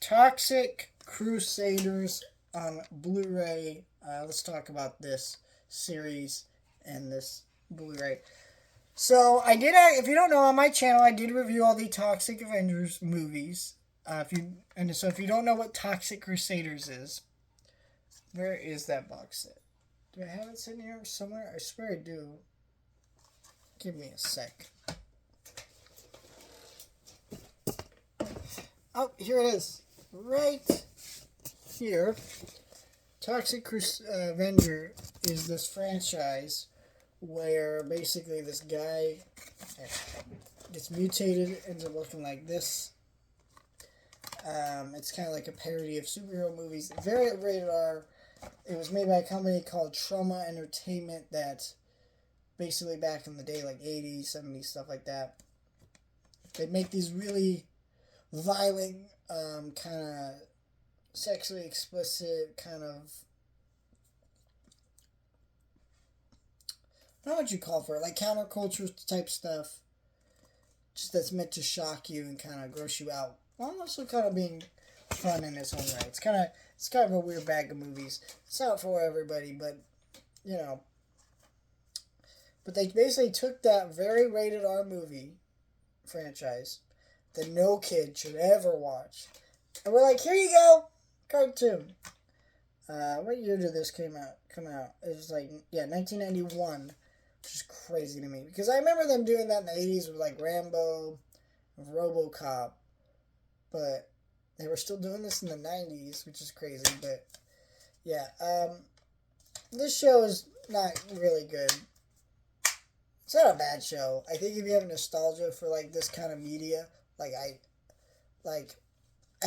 Toxic Crusaders on Blu-ray. Let's talk about this series and this Blu-ray. So I did. If you don't know, on my channel, I did review all the Toxic Avengers movies. If you don't know what Toxic Crusaders is, where is that box set? Do I have it sitting here somewhere? I swear I do. Give me a sec. Oh, here it is. Right here. Toxic Avenger is this franchise where basically this guy gets mutated, ends up looking like this. It's kind of like a parody of superhero movies. Very rated R. It was made by a company called Trauma Entertainment that basically back in the day, like 80s, 70s, stuff like that. They make these really violent, kind of sexually explicit, kind of, I don't know what you call for it, like counterculture type stuff, just that's meant to shock you and kind of gross you out, while also kind of being fun in its own right. It's kind of a weird bag of movies. It's not for everybody, but you know. But they basically took that very rated R movie franchise that no kid should ever watch, and we're like, here you go, cartoon. What year did this come out? It was like, 1991, which is crazy to me because I remember them doing that in the 80s with like Rambo, RoboCop, but they were still doing this in the 90s, which is crazy. But yeah, this show is not really good. It's not a bad show. I think if you have nostalgia for like this kind of media, I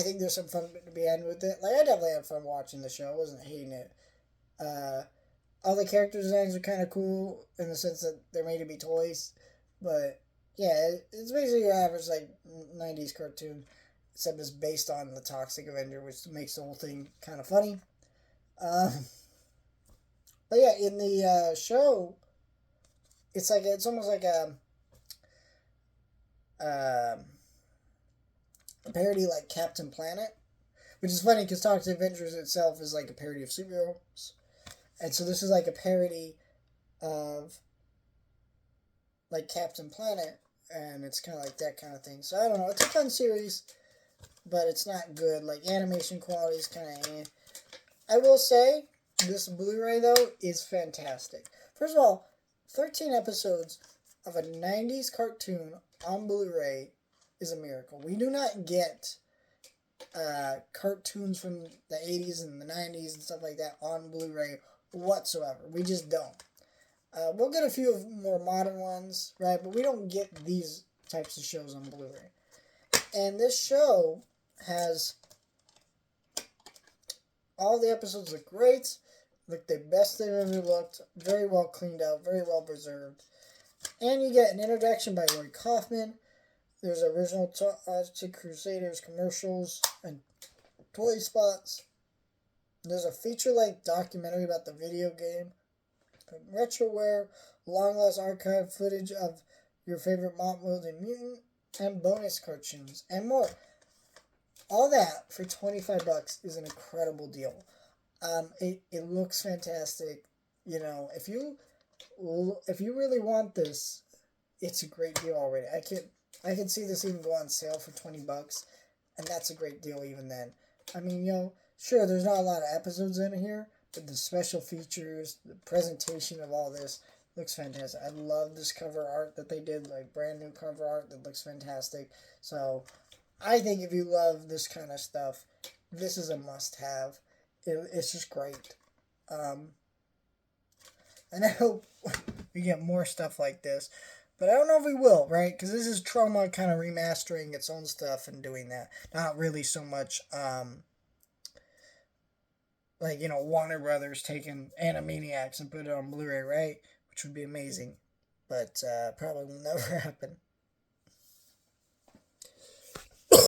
think there's some fun to be had with it. Like, I definitely had fun watching the show. I wasn't hating it. All the character designs are kind of cool in the sense that they're made to be toys. But, yeah, it's basically your average, like, 90s cartoon. Except it's based on the Toxic Avenger, which makes the whole thing kind of funny. But, yeah, in the show, it's almost like a parody like Captain Planet, which is funny because Toxic Avengers itself is like a parody of superheroes, and so this is like a parody of like Captain Planet, and it's kind of like that kind of thing. So I don't know, it's a fun series, but it's not good. Like, animation quality is kind of I will say this Blu-ray though is fantastic. First of all, 13 episodes of a 90s cartoon on Blu-ray is a miracle. We do not get cartoons from the 80s and the 90s and stuff like that on Blu-ray whatsoever. We just don't. We'll get a few of more modern ones, right? But we don't get these types of shows on Blu-ray. And this show has all the episodes look great, look the best they've ever looked, very well cleaned out, very well preserved. And you get an introduction by Roy Kaufman. There's original Toxic Crusaders commercials and toy spots. There's a feature-length documentary about the video game. Retroware, long-lost archive footage of your favorite mop-wielding mutant, and bonus cartoons, and more. All that for $25 is an incredible deal. It looks fantastic. You know, if you really want this, it's a great deal already. I can see this even go on sale for $20, and that's a great deal even then. I mean, you know, sure, there's not a lot of episodes in here, but the special features, the presentation of all this looks fantastic. I love this cover art that they did, like brand new cover art that looks fantastic. So I think if you love this kind of stuff, this is a must-have. It's just great. And I hope we get more stuff like this. But I don't know if we will, right? Because this is Trauma kind of remastering its own stuff and doing that. Not really so much, like, you know, Warner Brothers taking Animaniacs and put it on Blu-ray, right? Which would be amazing. But probably will never happen.